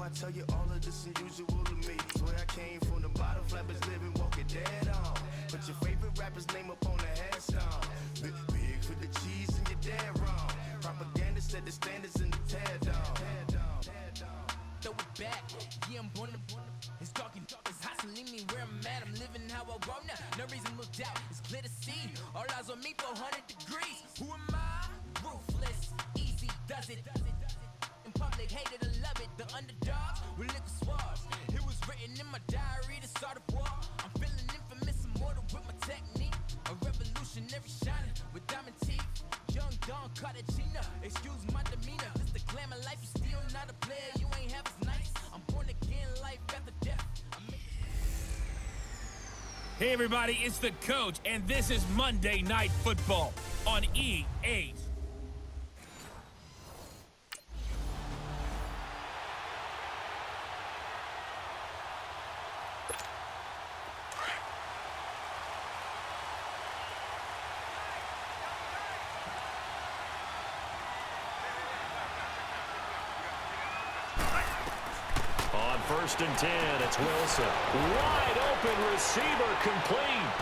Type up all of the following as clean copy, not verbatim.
I tell you all of this unusual to me. Where I came from, the bottom flappers living, walking dead on. Put your favorite rapper's name up on the headstone. Big for the cheese and you're dead wrong. Propaganda set the standards in the tear down. Throw it back, yeah, I'm born to. It's talking, it's hot, so leave me where I'm at. I'm living how I want now. No reason to look out, it's clear to see. All eyes on me, 400 degrees. Who am I? Ruthless, easy does it. In public, hate it or love it. The underdogs with liquor swabs. It was written in my diary to start a war. I'm feeling infamous, immortal with my technique. A revolutionary shining with diamond teeth. Young Don Cartagena, excuse my demeanor. This the glamour life, you still not a player. You ain't half as nice. I'm born again, life after death. Hey everybody, it's the coach, and this is Monday Night Football on E8. First and 10, it's Wilson. Wide open receiver, complete.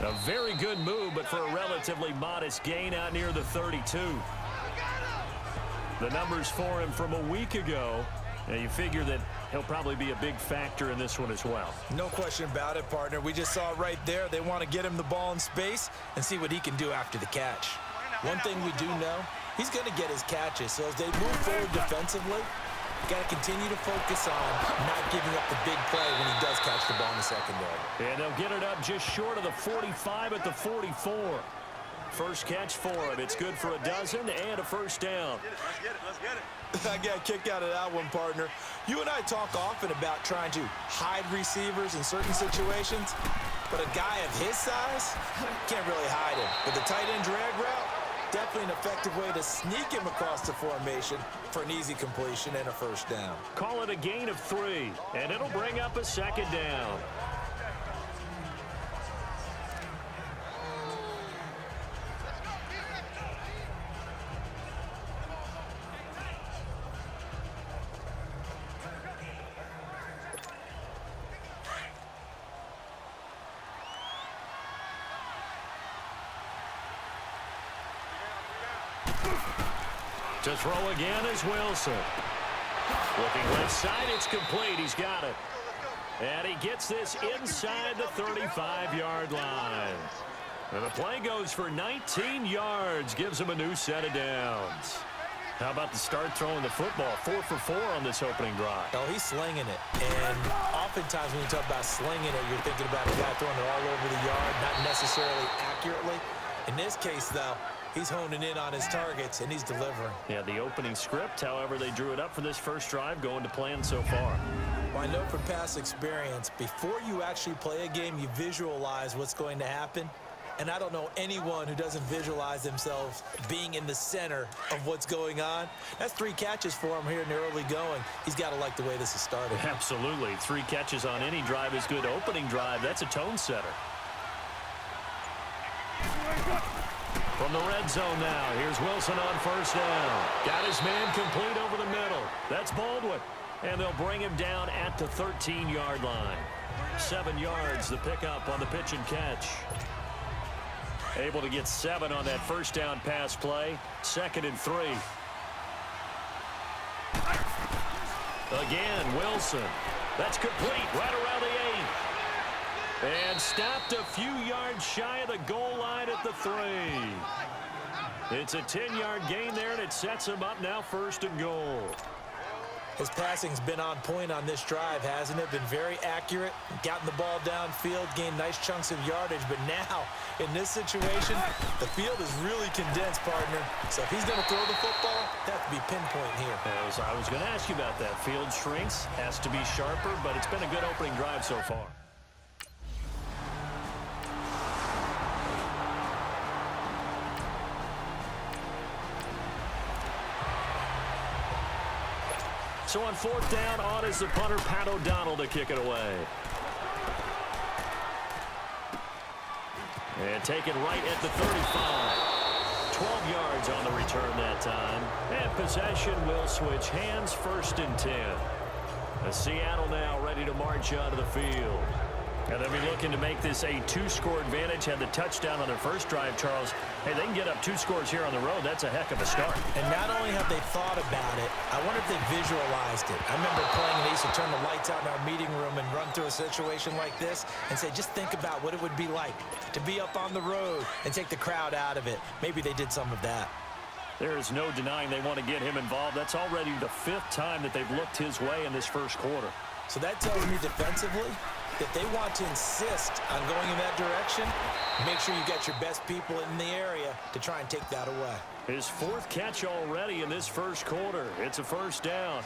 A very good move, but for a relatively modest gain out near the 32. The numbers for him from a week ago. Now you figure that he'll probably be a big factor in this one as well. No question about it, partner. We just saw it right there. They want to get him the ball in space and see what he can do after the catch. One thing we do know, he's going to get his catches. So as they move forward defensively, got to continue to focus on not giving up the big play when he does catch the ball in the secondary. And they'll get it up just short of the 45 at the 44. First catch for him. It's good for a dozen and a first down. Let's get it. I got a kick out of that one, partner. You and I talk often about trying to hide receivers in certain situations, but a guy of his size can't really hide him. But the tight end drag route, definitely an effective way to sneak him across the formation for an easy completion and a first down. Call it a gain of 3, and it'll bring up a second down. To throw again is Wilson. Looking left side, it's complete. He's got it. And he gets this inside the 35-yard line. And the play goes for 19 yards, gives him a new set of downs. How about the start throwing the football? 4 for 4 on this opening drive. Oh, he's slinging it. And oftentimes when you talk about slinging it, you're thinking about a guy throwing it all over the yard, not necessarily accurately. In this case, though, he's honing in on his targets, and he's delivering. Yeah, the opening script, however, they drew it up for this first drive, going to plan so far. Well, I know from past experience, before you actually play a game, you visualize what's going to happen. And I don't know anyone who doesn't visualize themselves being in the center of what's going on. That's 3 catches for him here in the early going. He's got to like the way this is started. Absolutely. 3 catches on any drive is good. Opening drive, that's a tone setter. From the red zone now, here's Wilson on first down. Got his man complete over the middle. That's Baldwin. And they'll bring him down at the 13-yard line. 7 yards, the pickup on the pitch and catch. Able to get 7 on that first down pass play. 2nd and 3. Again, Wilson. That's complete right around the 8. And stopped a few yards shy of the goal line at the 3. It's a 10-yard gain there, and it sets him up now 1st and goal. His passing's been on point on this drive, hasn't it? Been very accurate, gotten the ball downfield, gained nice chunks of yardage. But now, in this situation, the field is really condensed, partner. So if he's going to throw the football, that has to be pinpoint here. I was going to ask you about that. Field shrinks, has to be sharper, but it's been a good opening drive so far. So on 4th down, on is the punter, Pat O'Donnell, to kick it away. And taken right at the 35. 12 yards on the return that time. And possession will switch hands, 1st and 10. Seattle now ready to march out of the field. And they'll be looking to make this a 2-score advantage. Had the touchdown on their first drive, Charles. Hey, they can get up 2 scores here on the road. That's a heck of a start. And not only have they thought about it, I wonder if they visualized it. I remember playing and they used to turn the lights out in our meeting room and run through a situation like this and say, just think about what it would be like to be up on the road and take the crowd out of it. Maybe they did some of that. There is no denying they want to get him involved. That's already the 5th time that they've looked his way in this first quarter. So that tells me defensively, if they want to insist on going in that direction, make sure you get your best people in the area to try and take that away. His 4th catch already in this first quarter. It's a 1st down.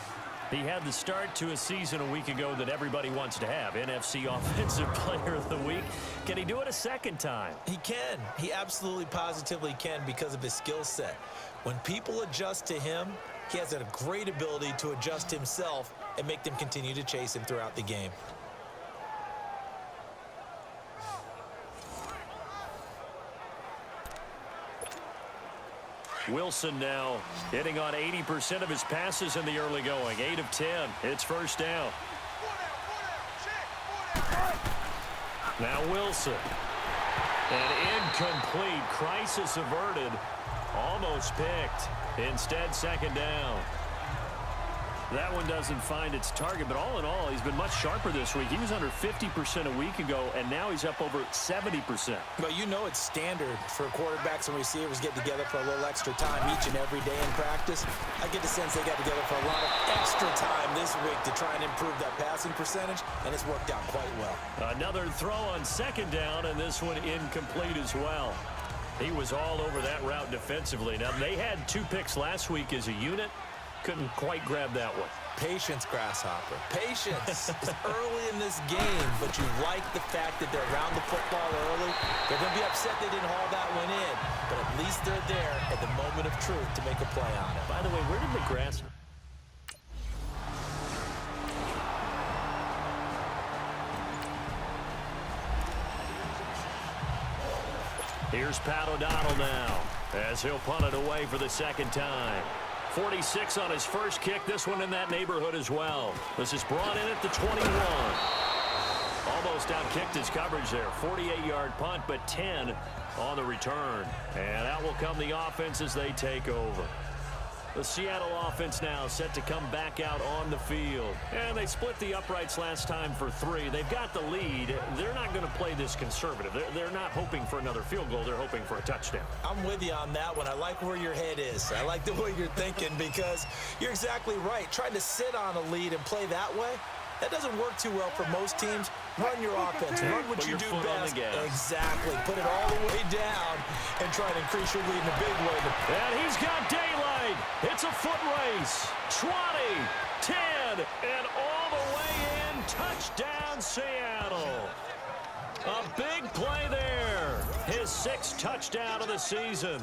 He had the start to a season a week ago that everybody wants to have. NFC Offensive Player of the Week. Can he do it a 2nd time? He can. He absolutely positively can because of his skill set. When people adjust to him, he has a great ability to adjust himself and make them continue to chase him throughout the game. Wilson now hitting on 80% of his passes in the early going. 8 of 10. It's 1st down. Now Wilson. An incomplete. Crisis averted. Almost picked. Instead, 2nd down. That one doesn't find its target, but all in all, he's been much sharper this week. He was under 50% a week ago, and now he's up over 70%. Well, you know it's standard for quarterbacks and receivers get together for a little extra time each and every day in practice. I get the sense they got together for a lot of extra time this week to try and improve that passing percentage, and it's worked out quite well. Another throw on 2nd down, and this one incomplete as well. He was all over that route defensively. Now, they had 2 picks last week as a unit. Couldn't quite grab that one. Patience, Grasshopper. Patience is early in this game, but you like the fact that they're around the football early. They're going to be upset they didn't haul that one in, but at least they're there at the moment of truth to make a play on it. By the way, where did the grass... Here's Pat O'Donnell now, as he'll punt it away for the 2nd time. 46 on his first kick. This one in that neighborhood as well. This is brought in at the 21. Almost outkicked his coverage there. 48-yard punt, but 10 on the return. And out will come the offense as they take over. The Seattle offense now set to come back out on the field. And they split the uprights last time for 3. They've got the lead. They're not going to play this conservative. They're not hoping for another field goal. They're hoping for a touchdown. I'm with you on that one. I like where your head is. I like the way you're thinking because you're exactly right. Trying to sit on a lead and play that way, that doesn't work too well for most teams. Run your offense. Run what you do best. Exactly. Put it all the way down and try to increase your lead in a big way. And he's got daylight. It's a foot race. 20, 10, and all the way in. Touchdown, Seattle. A big play there. His 6th touchdown of the season.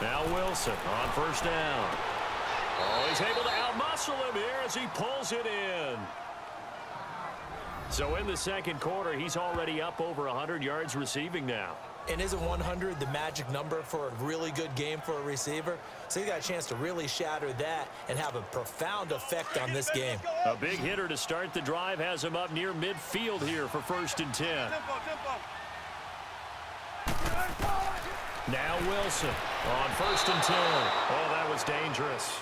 Now Wilson on 1st down. Oh, he's able to outmuscle him here as he pulls it in. So in the 2nd quarter, he's already up over 100 yards receiving now. And isn't 100 the magic number for a really good game for a receiver? So he got a chance to really shatter that and have a profound effect on this game. A big hitter to start the drive has him up near midfield here for 1st and 10. Now Wilson on 1st and 10. Oh, that was dangerous.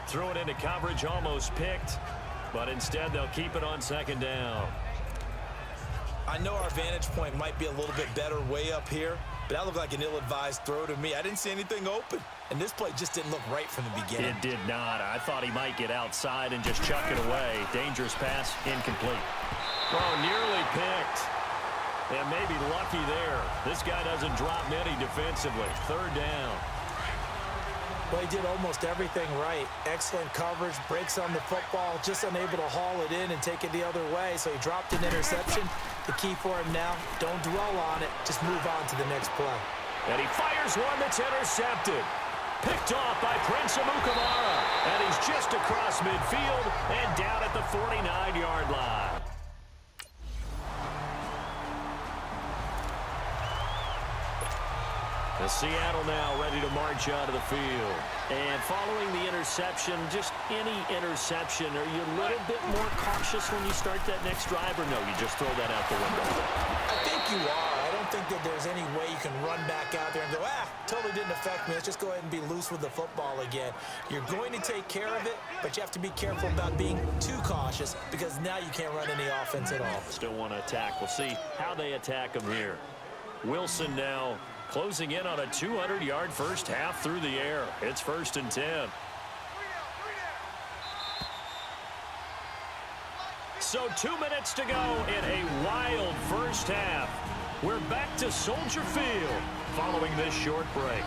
Threw it into coverage, almost picked, but instead they'll keep it on 2nd down. I know our vantage point might be a little bit better way up here, but that looked like an ill-advised throw to me. I didn't see anything open, and this play just didn't look right from the beginning. It did not. I thought he might get outside and just chuck it away. Dangerous pass, incomplete. Oh, nearly picked. And maybe lucky there. This guy doesn't drop many defensively. 3rd down. Well, he did almost everything right. Excellent coverage, breaks on the football, just unable to haul it in and take it the other way. So he dropped an interception. The key for him now, don't dwell on it. Just move on to the next play. And he fires one that's intercepted. Picked off by Prince Amukamara. And he's just across midfield and down at the 49-yard line. The Seattle now ready to march out of the field. And following the interception, just any interception, are you a little bit more cautious when you start that next drive, or no, you just throw that out the window? I think you are. I don't think that there's any way you can run back out there and go, totally didn't affect me. Let's just go ahead and be loose with the football again. You're going to take care of it, but you have to be careful about being too cautious because now you can't run any offense at all. Still want to attack. We'll see how they attack him here. Wilson now closing in on a 200-yard first half through the air. It's 1st and 10. So 2 minutes to go in a wild first half. We're back to Soldier Field following this short break.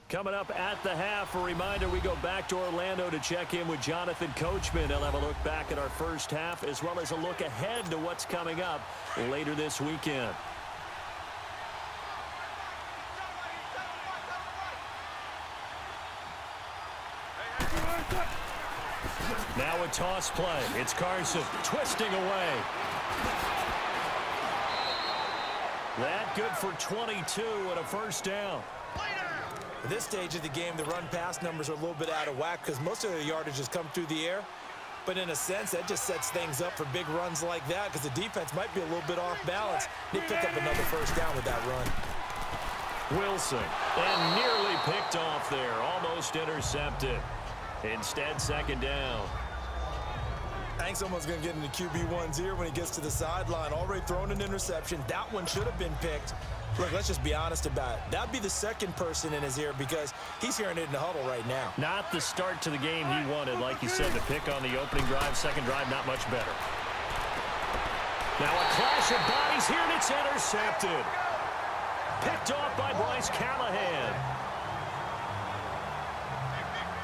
Coming up at the half, a reminder, we go back to Orlando to check in with Jonathan Coachman. He'll have a look back at our first half as well as a look ahead to what's coming up later this weekend. Now a toss play. It's Carson twisting away. That good for 22 and a first down. At this stage of the game, the run-pass numbers are a little bit out of whack because most of the yardage has come through the air. But in a sense, that just sets things up for big runs like that because the defense might be a little bit off balance. They pick up another first down with that run. Wilson, and nearly picked off there, almost intercepted. Instead, second down. I think someone's going to get into QB1's ear when he gets to the sideline. Already thrown an interception. That one should have been picked. Look, let's just be honest about it. That'd be the second person in his ear because he's hearing it in the huddle right now. Not the start to the game he wanted. Like you said, the pick on the opening drive, second drive, not much better. Now a clash of bodies here, and it's intercepted. Picked off by Bryce Callahan.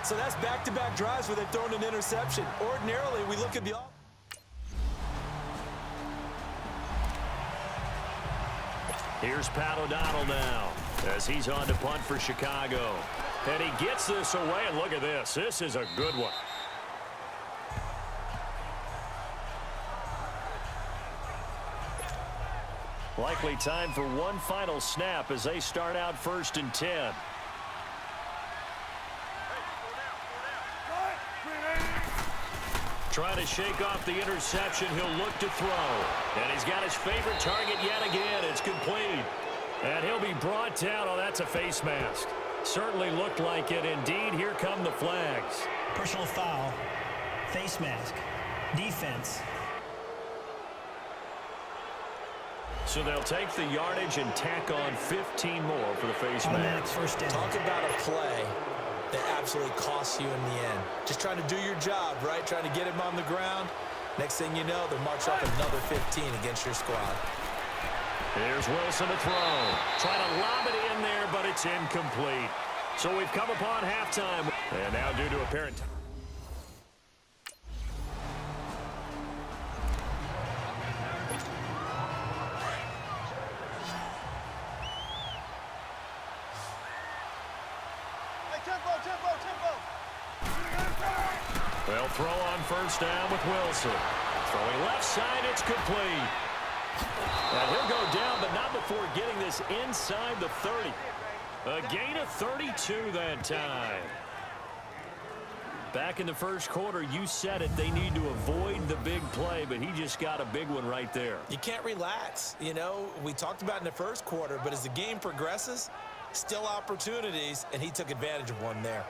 So that's back-to-back drives where they've thrown an interception. Ordinarily, we look at the offense. Here's Pat O'Donnell now as he's on to punt for Chicago. And he gets this away, and look at this. This is a good one. Likely time for one final snap as they start out 1st and 10. Trying to shake off the interception. He'll look to throw. And he's got his favorite target yet again. It's complete. And he'll be brought down. Oh, that's a face mask. Certainly looked like it. Indeed, here come the flags. Personal foul. Face mask. Defense. So they'll take the yardage and tack on 15 more for the face Automatic mask. first down. Talk about a play that absolutely costs you in the end. Just trying to do your job, right? Trying to get him on the ground. Next thing you know, they'll march off another 15 against your squad. Here's Wilson to throw. Trying to lob it in there, but it's incomplete. So we've come upon halftime. And now due to apparent time. They'll throw on first down with Wilson. Throwing left side, it's complete. And he'll go down, but not before getting this inside the 30. A gain of 32 that time. Back in the first quarter, you said it. They need to avoid the big play, but he just got a big one right there. You can't relax. You know, we talked about in the first quarter, but as the game progresses, still opportunities, and he took advantage of one there.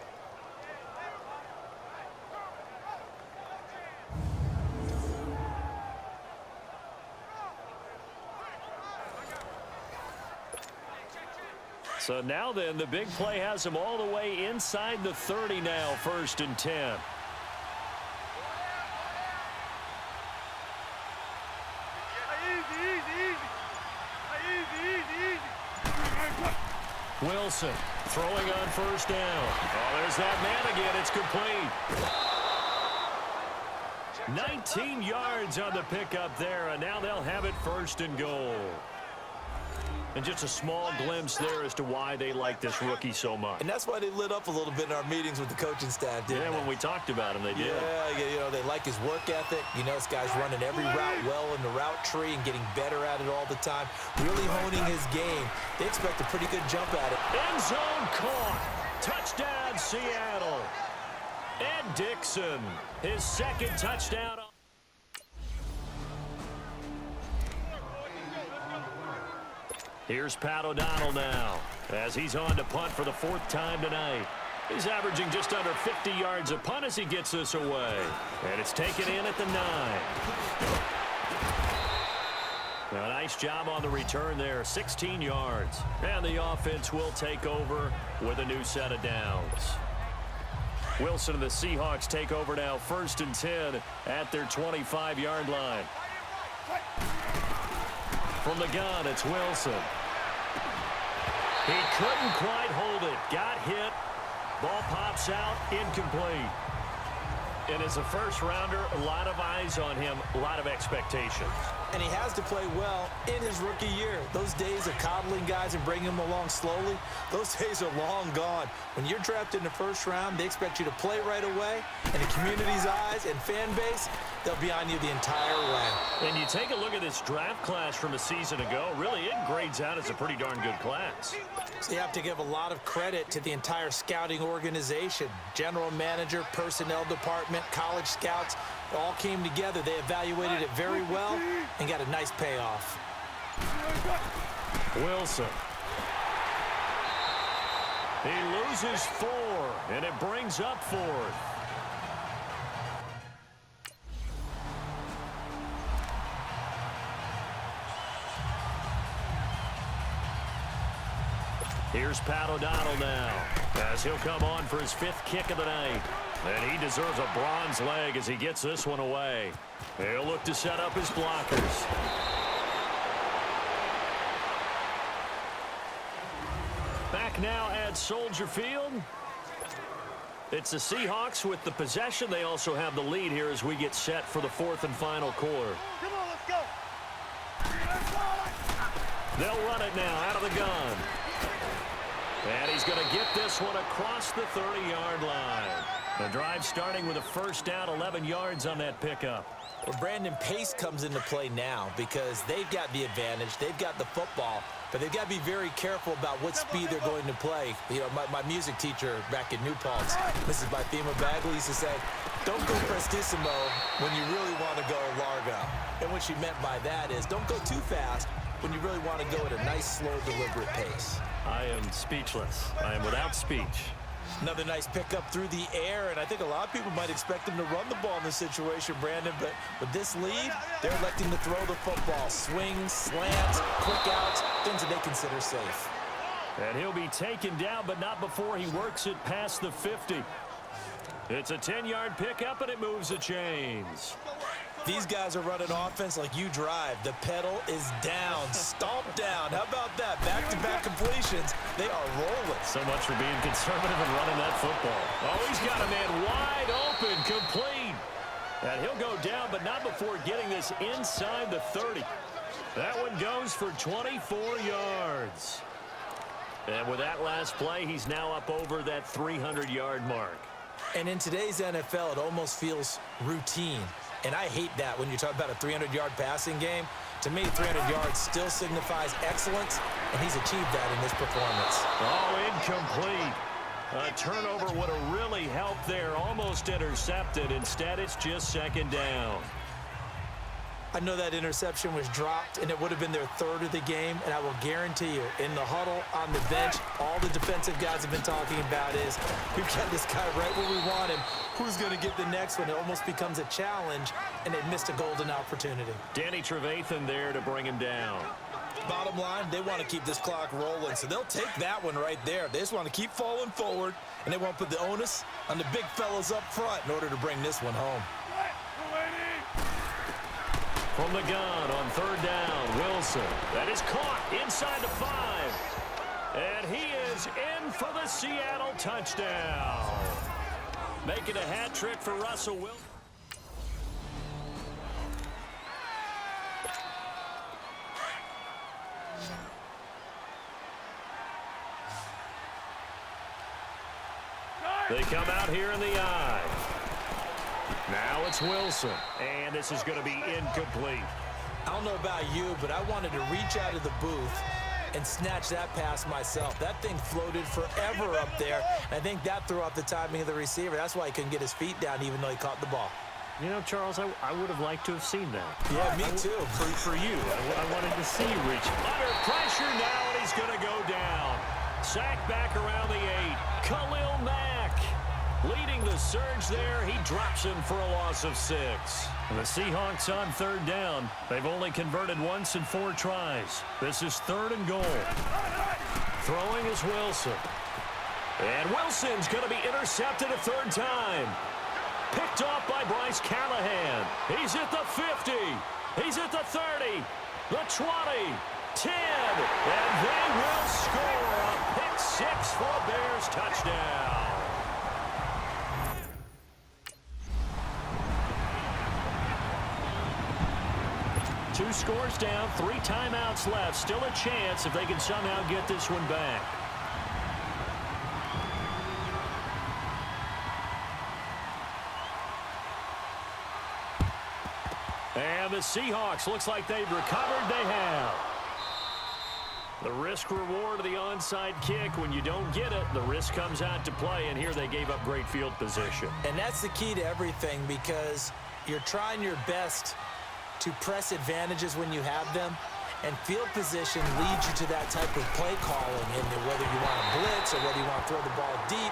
So now then, the big play has him all the way inside the 30 now, 1st and 10. Wilson throwing on first down. Oh, there's that man again. It's complete. 19 yards on the pickup there, and now they'll have it 1st and goal. And just a small glimpse there as to why they like this rookie so much. And that's why they lit up a little bit in our meetings with the coaching staff, didn't they? When we talked about him, they did. Yeah, they like his work ethic. This guy's running every route well in the route tree and getting better at it all the time, really honing his game. They expect a pretty good jump at it. End zone caught. Touchdown, Seattle. Ed Dixon, his 2nd touchdown. Here's Pat O'Donnell now, as he's on to punt for the 4th time tonight. He's averaging just under 50 yards a punt as he gets this away. And it's taken in at the 9. A nice job on the return there, 16 yards. And the offense will take over with a new set of downs. Wilson and the Seahawks take over now, 1st and 10 at their 25-yard line. From the gun, it's Wilson. He couldn't quite hold it. Got hit. Ball pops out. Incomplete. And as a first-rounder, a lot of eyes on him, a lot of expectations. And he has to play well in his rookie year. Those days of coddling guys and bringing them along slowly, those days are long gone. When you're drafted in the 1st round, they expect you to play right away. And the community's eyes and fan base, they'll be on you the entire way. And you take a look at this draft class from a season ago, really it grades out as a pretty darn good class. So you have to give a lot of credit to the entire scouting organization. General manager, personnel department, college scouts, it all came together. They evaluated it very well and got a nice payoff. Wilson. He loses 4, and it brings up 4th. Here's Pat O'Donnell now, as he'll come on for his 5th kick of the night. And he deserves a bronze leg as he gets this one away. He'll look to set up his blockers. Back now at Soldier Field. It's the Seahawks with the possession. They also have the lead here as we get set for the 4th and final quarter. Come on, let's go. They'll run it now out of the gun. And he's going to get this one across the 30-yard line. The drive starting with a 1st down, 11 yards on that pickup. Well, Brandon, pace comes into play now because they've got the advantage. They've got the football, but they've got to be very careful about what speed they're going to play. My music teacher back in New Paltz, Mrs. Bythema Bagley, used to say, don't go prestissimo when you really want to go largo. And what she meant by that is don't go too fast when you really want to go at a nice, slow, deliberate pace. I am speechless. I am without speech. Another nice pickup through the air, and I think a lot of people might expect him to run the ball in this situation, Brandon, but with this lead, they're electing to throw the football. Swings, slants, quick outs, things that they consider safe. And he'll be taken down, but not before he works it past the 50. It's a 10-yard pickup, and it moves the chains. These guys are running offense like you drive. The pedal is down, stomped down. How about that? Back-to-back completions. They are rolling. So much for being conservative and running that football. Oh, he's got a man wide open, complete. And he'll go down, but not before getting this inside the 30. That one goes for 24 yards. And with that last play, he's now up over that 300-yard mark. And in today's NFL, it almost feels routine. And I hate that when you talk about a 300-yard passing game. To me, 300 yards still signifies excellence, and he's achieved that in this performance. Oh, incomplete. A turnover would have really helped there. Almost intercepted. Instead, it's just 2nd down. I know that interception was dropped, and it would have been their 3rd of the game, and I will guarantee you, in the huddle, on the bench, all the defensive guys have been talking about is, we've got this guy right where we want him. Who's going to get the next one? It almost becomes a challenge, and they missed a golden opportunity. Danny Trevathan there to bring him down. Bottom line, they want to keep this clock rolling, so they'll take that one right there. They just want to keep falling forward, and they want to put the onus on the big fellas up front in order to bring this one home. From the gun on 3rd down, Wilson. That is caught inside the 5. And he is in for the Seattle touchdown. Making a hat trick for Russell Wilson. They come out here in the eye. Now it's Wilson, and this is going to be incomplete. I don't know about you, but I wanted to reach out of the booth and snatch that pass myself. That thing floated forever up there, and I think that threw off the timing of the receiver. That's why he couldn't get his feet down even though he caught the ball. You know, Charles, I would have liked to have seen that. Yeah, me too. For you, I wanted to see you reach. Under pressure now, and he's going to go down. Sacked back around the 8. Khalil Mack leading the surge there. He drops him for a loss of 6. And the Seahawks on third down. They've only converted once in 4 tries. This is 3rd and goal. Throwing is Wilson. And Wilson's going to be intercepted a 3rd time. Picked off by Bryce Callahan. He's at the 50. He's at the 30. The 20. 10. And they will score a pick 6 for a Bears touchdown. Two scores down, 3 timeouts left. Still a chance if they can somehow get this one back. And the Seahawks, looks like they've recovered. They have. The risk reward of the onside kick. When you don't get it, the risk comes out to play, and here they gave up great field position. And that's the key to everything, because you're trying your best to press advantages when you have them, and field position leads you to that type of play calling, and whether you want to blitz or whether you want to throw the ball deep,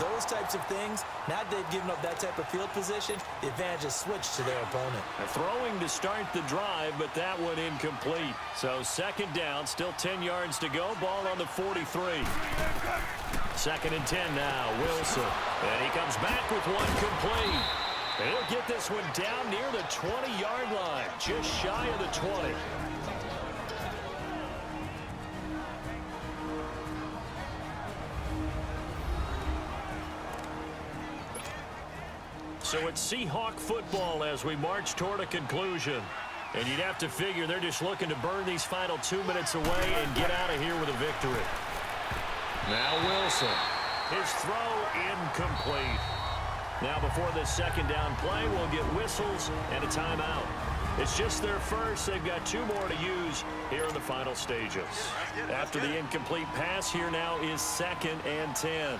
those types of things. Now that they've given up that type of field position, the advantage is switched to their opponent. They're throwing to start the drive, but that one incomplete. So 2nd down, still 10 yards to go. Ball on the 43. 2nd and 10 now, Wilson. And he comes back with one complete. And he'll get this one down near the 20-yard line, just shy of the 20. So it's Seahawk football as we march toward a conclusion. And you'd have to figure they're just looking to burn these final 2 minutes away and get out of here with a victory. Now Wilson. His throw incomplete. Now before this 2nd down play, we'll get whistles and a timeout. It's just their first. They've got 2 more to use here in the final stages. After the incomplete pass, here now is 2nd and 10.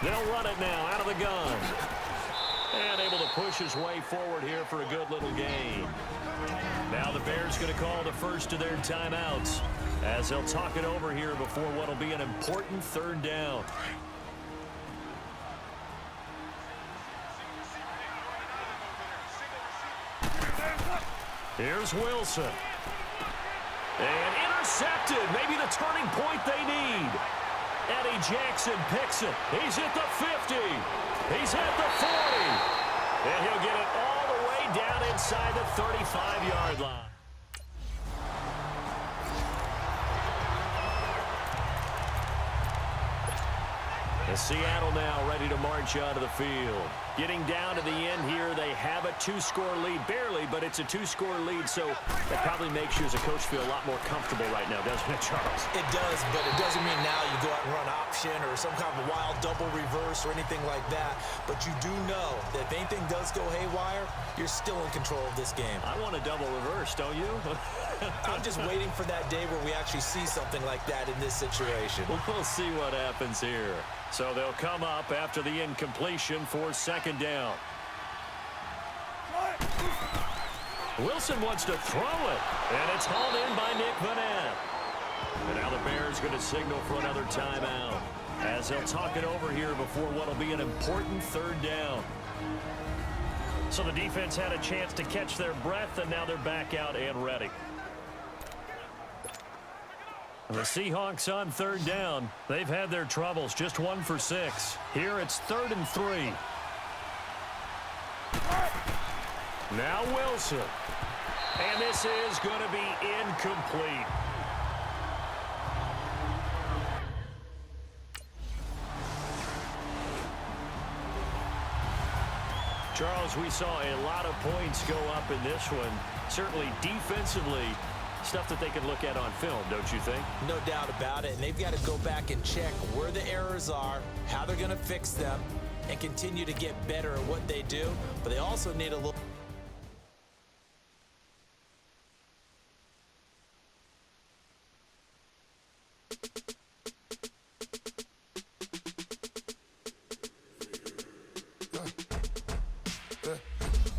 They'll run it now out of the gun. And able to push his way forward here for a good little gain. Now the Bears going to call the first of their timeouts as they'll talk it over here before what will be an important 3rd down. Here's Wilson. And intercepted. Maybe the turning point they need. Eddie Jackson picks it. He's at the 50. He's at the 40. And he'll get it all the way down inside the 35-yard line. And Seattle now ready to march out of the field. Getting down to the end here, they have a 2-score lead. Barely, but it's a 2-score lead, so that probably makes you as a coach feel a lot more comfortable right now, doesn't it, Charles? It does, but it doesn't mean now you go out and run option or some kind of wild double reverse or anything like that. But you do know that if anything does go haywire, you're still in control of this game. I want a double reverse, don't you? I'm just waiting for that day where we actually see something like that in this situation. We'll see what happens here. So they'll come up after the incompletion for 2nd down. Wilson wants to throw it, and it's hauled in by Nick Vanette. And now the Bears going to signal for another timeout as they'll talk it over here before what will be an important 3rd down. So the defense had a chance to catch their breath, and now they're back out and ready. The Seahawks on 3rd down. They've had their troubles, just 1 for 6. Here it's 3rd and 3. Now Wilson. And this is going to be incomplete. Charles, we saw a lot of points go up in this one. Certainly defensively, Stuff that they can look at on film, don't you think? No doubt about it. And they've got to go back and check where the errors are, how they're going to fix them, and continue to get better at what they do. But they also need a little...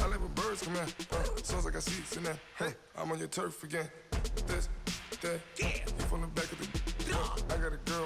I live with birds come in, sounds like I seats in there. Hey, I'm on your turf again. This, that, you from the back of the. I got a girl